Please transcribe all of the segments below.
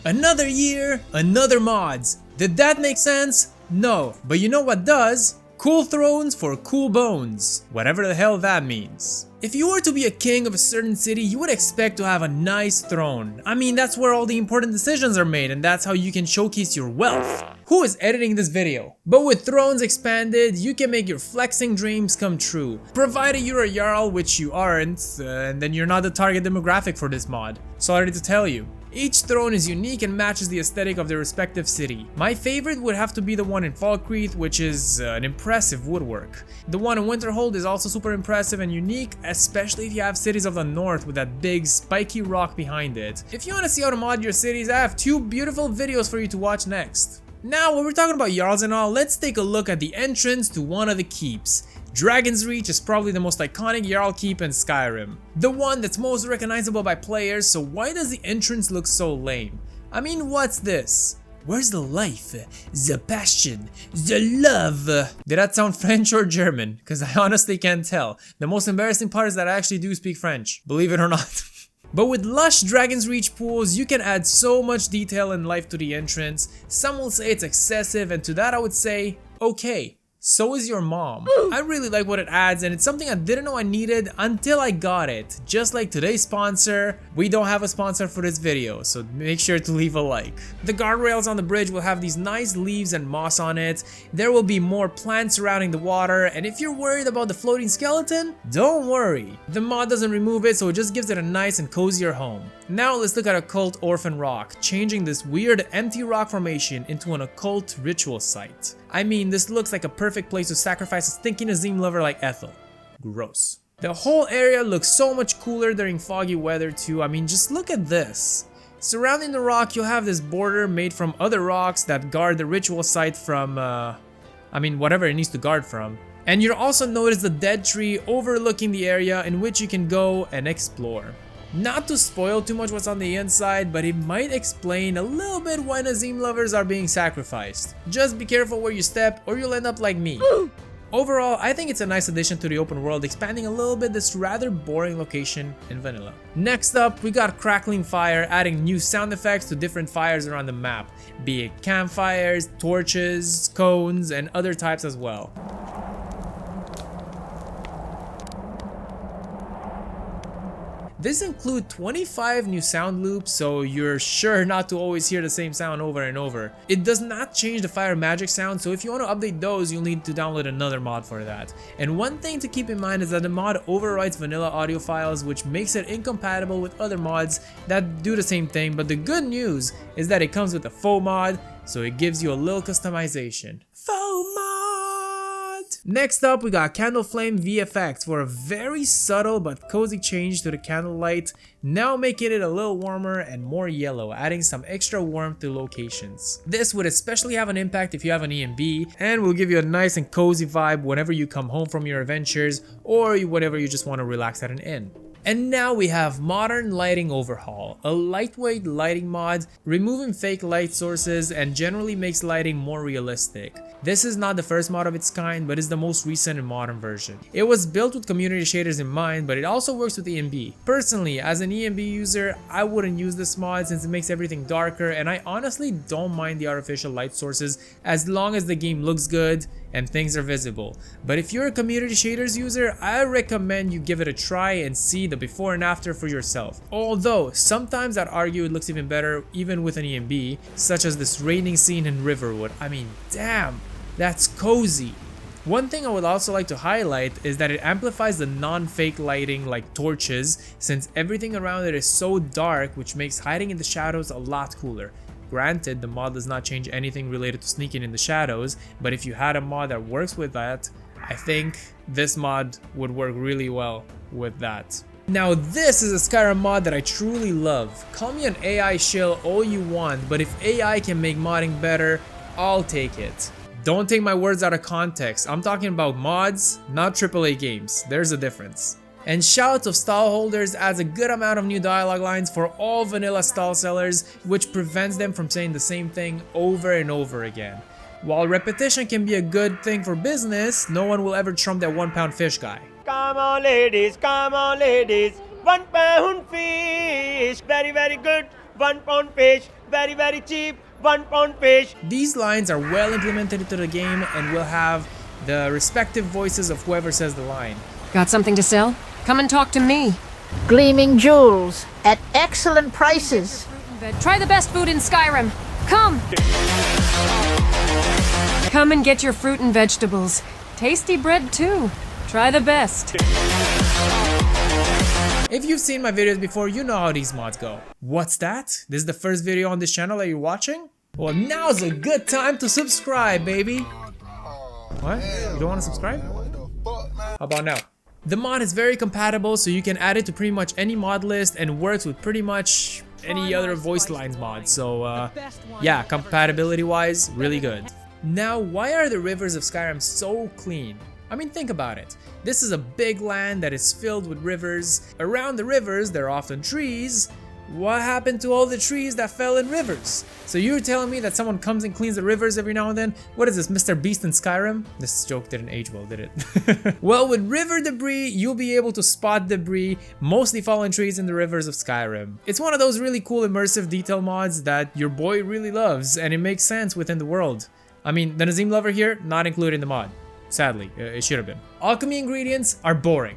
Another year, another mods. Did that make sense? No, but you know what does? Cool thrones for cool bones, whatever the hell that means. If you were to be a king of a certain city, you would expect to have a nice throne. I mean, that's where all the important decisions are made, and that's how you can showcase your wealth. Who is editing this video? But with thrones expanded, you can make your flexing dreams come true. Provided you're a Jarl, which you aren't, and then you're not the target demographic for this mod. Sorry to tell you. Each throne is unique and matches the aesthetic of their respective city. My favorite would have to be the one in Falkreath, which is an impressive woodwork. The one in Winterfeldt is also super impressive and unique, especially if you have cities of the north with that big spiky rock behind it. If you want to see how to mod your cities, I have 2 beautiful videos for you to watch next. Now, when we're talking about Jarls and all, let's take a look at the entrance to one of the keeps. DragonsReach is probably the most iconic Jarl keep in Skyrim. The one that's most recognizable by players, so why does the entrance look so lame? I mean, what's this? Where's the life, the passion, the love? Did that sound French or German? Because I honestly can't tell. The most embarrassing part is that I actually do speak French, believe it or not. But with lush DragonsReach pools, you can add so much detail and life to the entrance. Some will say it's excessive, and to that I would say, okay. So is your mom. I really like what it adds, and it's something I didn't know I needed until I got it. Just like today's sponsor, we don't have a sponsor for this video, so make sure to leave a like. The guardrails on the bridge will have these nice leaves and moss on it. There will be more plants surrounding the water, and if you're worried about the floating skeleton, don't worry. The mod doesn't remove it, so it just gives it a nice and cozier home. Now let's look at Occult Orphan Rock, changing this weird empty rock formation into an occult ritual site. I mean, this looks like a perfect place to sacrifice a stinky Nazim lover like Ethel. Gross. The whole area looks so much cooler during foggy weather too. I mean, just look at this. Surrounding the rock, you'll have this border made from other rocks that guard the ritual site from, whatever it needs to guard from. And you'll also notice the dead tree overlooking the area in which you can go and explore. Not to spoil too much what's on the inside, but it might explain a little bit why Nazim lovers are being sacrificed. Just be careful where you step or you'll end up like me. Overall, I think it's a nice addition to the open world, expanding a little bit this rather boring location in vanilla. Next up, we got Crackling Fire, adding new sound effects to different fires around the map, be it campfires, torches, cones, and other types as well. This includes 25 new sound loops, so you're sure not to always hear the same sound over and over. It does not change the fire magic sound, so if you want to update those, you'll need to download another mod for that. And one thing to keep in mind is that the mod overwrites vanilla audio files, which makes it incompatible with other mods that do the same thing, but the good news is that it comes with a faux mod, so it gives you a little customization. Faux mod! Next up, we got Flame VFX for a very subtle but cozy change to the candlelight, now making it a little warmer and more yellow, adding some extra warmth to locations. This would especially have an impact if you have an EMB, and will give you a nice and cozy vibe whenever you come home from your adventures or whenever you just want to relax at an inn. And now we have Modern Lighting Overhaul, a lightweight lighting mod, removing fake light sources and generally makes lighting more realistic. This is not the first mod of its kind, but is the most recent and modern version. It was built with community shaders in mind, but it also works with EMB. Personally, as an EMB user, I wouldn't use this mod since it makes everything darker, and I honestly don't mind the artificial light sources as long as the game looks good and things are visible. But if you're a community shaders user, I recommend you give it a try and see the before and after for yourself. Although, sometimes I'd argue it looks even better even with an EMB, such as this raining scene in Riverwood. I mean, damn, that's cozy. One thing I would also like to highlight is that it amplifies the non-fake lighting like torches, since everything around it is so dark, which makes hiding in the shadows a lot cooler. Granted, the mod does not change anything related to sneaking in the shadows, but if you had a mod that works with that, I think this mod would work really well with that. Now this is a Skyrim mod that I truly love. Call me an AI shill all you want, but if AI can make modding better, I'll take it. Don't take my words out of context. I'm talking about mods, not AAA games. There's a difference. And Shouts of Stallholders adds a good amount of new dialogue lines for all vanilla stall sellers, which prevents them from saying the same thing over and over again. While repetition can be a good thing for business, no one will ever trump that 1 pound fish guy. Come on ladies, 1 pound fish, very very good. £1 fish, very very cheap, £1 fish. These lines are well implemented into the game and will have the respective voices of whoever says the line. Got something to sell? Come and talk to me. Gleaming jewels at excellent prices. Try the best food in Skyrim. Come! Come and get your fruit and vegetables. Tasty bread too. Try the best. If you've seen my videos before, you know how these mods go. What's that? This is the first video on this channel that you're watching? Well, now's a good time to subscribe, baby. What? You don't want to subscribe? How about now? The mod is very compatible, so you can add it to pretty much any mod list and works with pretty much any other voice lines mod. So yeah, compatibility wise, really good. Now, why are the rivers of Skyrim so clean? I mean, think about it. This is a big land that is filled with rivers. Around the rivers, there are often trees. What happened to all the trees that fell in rivers? So you're telling me that someone comes and cleans the rivers every now and then? What is this, Mr. Beast in Skyrim? This joke didn't age well, did it? Well, with river debris, you'll be able to spot debris, mostly fallen trees in the rivers of Skyrim. It's one of those really cool immersive detail mods that your boy really loves, and it makes sense within the world. I mean, the Nazim lover here, not included in the mod. Sadly, it should have been. Alchemy ingredients are boring.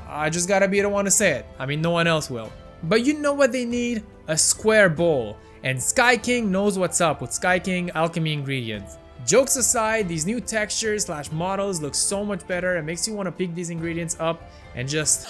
I just gotta be the one to say it. I mean, no one else will. But you know what they need? A square bowl. And Skyking knows what's up with Skyking alchemy ingredients. Jokes aside, these new textures / models look so much better. It makes you want to pick these ingredients up and just...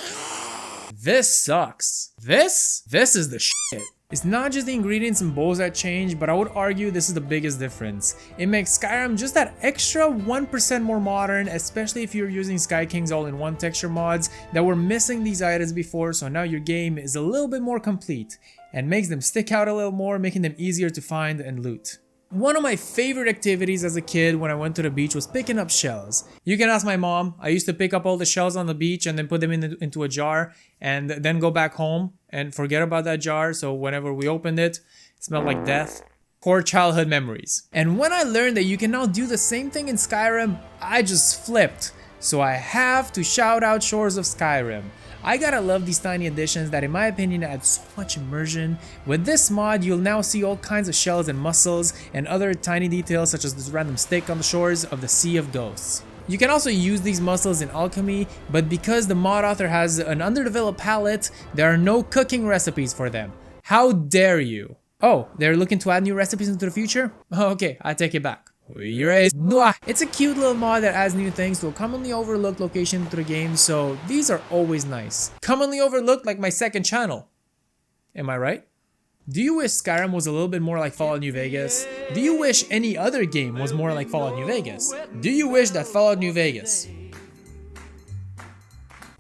This sucks. This is the shit. It's not just the ingredients and bowls that change, but I would argue this is the biggest difference. It makes Skyrim just that extra 1% more modern, especially if you're using Skyking's all-in-one texture mods that were missing these items before, so now your game is a little bit more complete and makes them stick out a little more, making them easier to find and loot. One of my favorite activities as a kid when I went to the beach was picking up shells. You can ask my mom. I used to pick up all the shells on the beach and then put them into a jar and then go back home and forget about that jar, so whenever we opened it, it smelled like death. Core childhood memories. And when I learned that you can now do the same thing in Skyrim, I just flipped. So I have to shout out Shores of Skyrim. I gotta love these tiny additions that in my opinion add so much immersion. With this mod, you'll now see all kinds of shells and mussels and other tiny details such as this random stick on the shores of the Sea of Ghosts. You can also use these mussels in Alchemy, but because the mod author has an underdeveloped palette, there are no cooking recipes for them. How dare you? Oh, they're looking to add new recipes into the future? Oh, okay, I take it back. It's a cute little mod that adds new things to a commonly overlooked location to the game, so these are always nice. Commonly overlooked like my second channel. Am I right? Do you wish Skyrim was a little bit more like Fallout New Vegas? Do you wish any other game was more like Fallout New Vegas? Do you wish that Fallout New Vegas?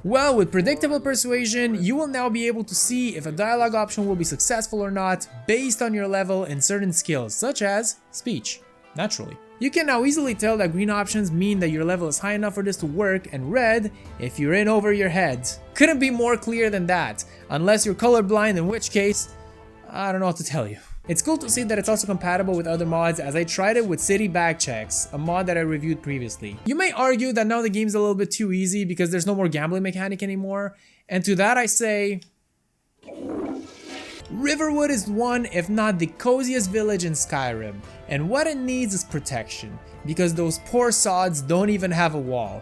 Well, with predictable persuasion, you will now be able to see if a dialogue option will be successful or not based on your level and certain skills, such as speech. Naturally. You can now easily tell that green options mean that your level is high enough for this to work, and red if you're in over your head. Couldn't be more clear than that, unless you're colorblind, in which case, I don't know what to tell you. It's cool to see that it's also compatible with other mods, as I tried it with City Bag Checks, a mod that I reviewed previously. You may argue that now the game's a little bit too easy because there's no more gambling mechanic anymore, and to that I say... Riverwood is one, if not the coziest village in Skyrim, and what it needs is protection, because those poor sods don't even have a wall.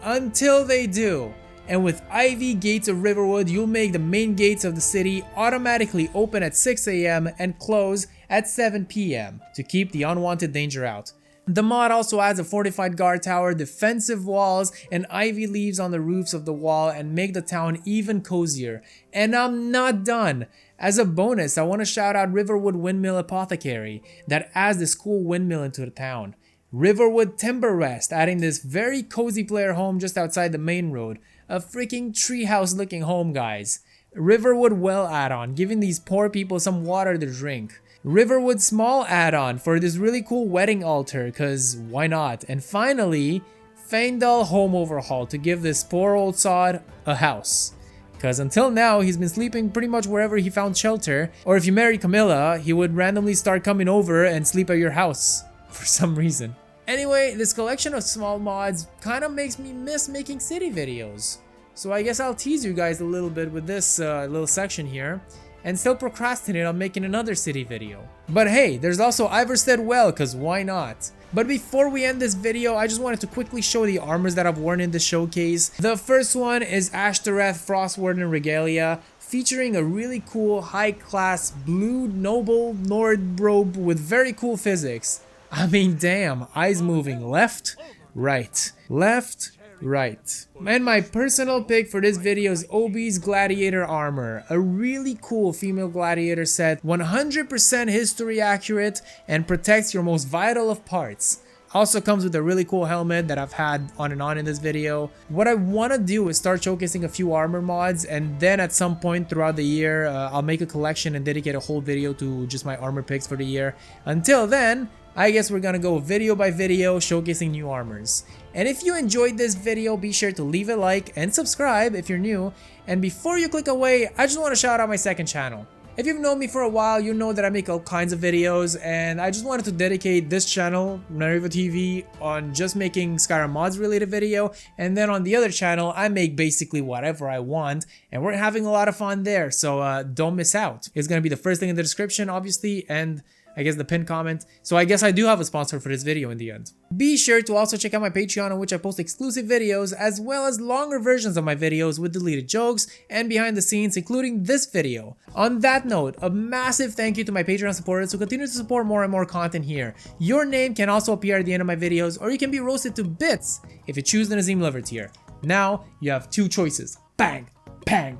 Until they do. And with Ivy Gates of Riverwood, you'll make the main gates of the city automatically open at 6 AM and close at 7 PM to keep the unwanted danger out. The mod also adds a fortified guard tower, defensive walls, and ivy leaves on the roofs of the wall and make the town even cozier. And I'm not done! As a bonus, I want to shout out Riverwood Windmill Apothecary that adds this cool windmill into the town. Riverwood Timber Rest, adding this very cozy player home just outside the main road. A freaking treehouse looking home, guys. Riverwood Well add-on, giving these poor people some water to drink. Riverwood Small add-on for this really cool wedding altar, cause why not? And finally, Faendal Home Overhaul to give this poor old sod a house. Cause until now, he's been sleeping pretty much wherever he found shelter, or if you marry Camilla, he would randomly start coming over and sleep at your house, for some reason. Anyway, this collection of small mods kinda makes me miss making city videos. So I guess I'll tease you guys a little bit with this little section here. and still procrastinate on making another city video. But hey, there's also Iverstead Well, cause why not? But before we end this video, I just wanted to quickly show the armors that I've worn in the showcase. The first one is Ashtoreth, FrostWarden Regalia, featuring a really cool high-class blue noble Nord robe with very cool physics. I mean, damn, eyes moving left, right, left, right. And my personal pick for this video is Obi's Gladiator armor, a really cool female gladiator set, 100% history accurate and protects your most vital of parts. Also comes with a really cool helmet that I've had on and on in this video. What I want to do is start showcasing a few armor mods, and then at some point throughout the year, I'll make a collection and dedicate a whole video to just my armor picks for the year. Until then, I guess we're gonna go video by video showcasing new armors. And if you enjoyed this video, be sure to leave a like and subscribe if you're new. And before you click away, I just want to shout out my second channel. If you've known me for a while, you know that I make all kinds of videos, and I just wanted to dedicate this channel, Nariva TV, on just making Skyrim mods related video, and then on the other channel, I make basically whatever I want, and we're having a lot of fun there, so don't miss out. It's gonna be the first thing in the description, obviously, and I guess the pinned comment. So I guess I do have a sponsor for this video in the end. Be sure to also check out my Patreon, on which I post exclusive videos as well as longer versions of my videos with deleted jokes and behind the scenes, including this video. On that note, a massive thank you to my Patreon supporters who continue to support more and more content here. Your name can also appear at the end of my videos, or you can be roasted to bits if you choose the Nazim Lover tier. Now you have two choices. Bang, bang.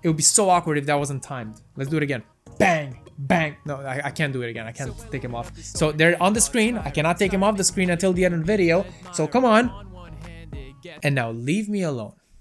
It would be so awkward if that wasn't timed. Let's do it again. Bang, bang. No, I can't do it again. I can't take him off. So they're on the screen. I cannot take him off the screen until the end of the video. So come on. And now leave me alone.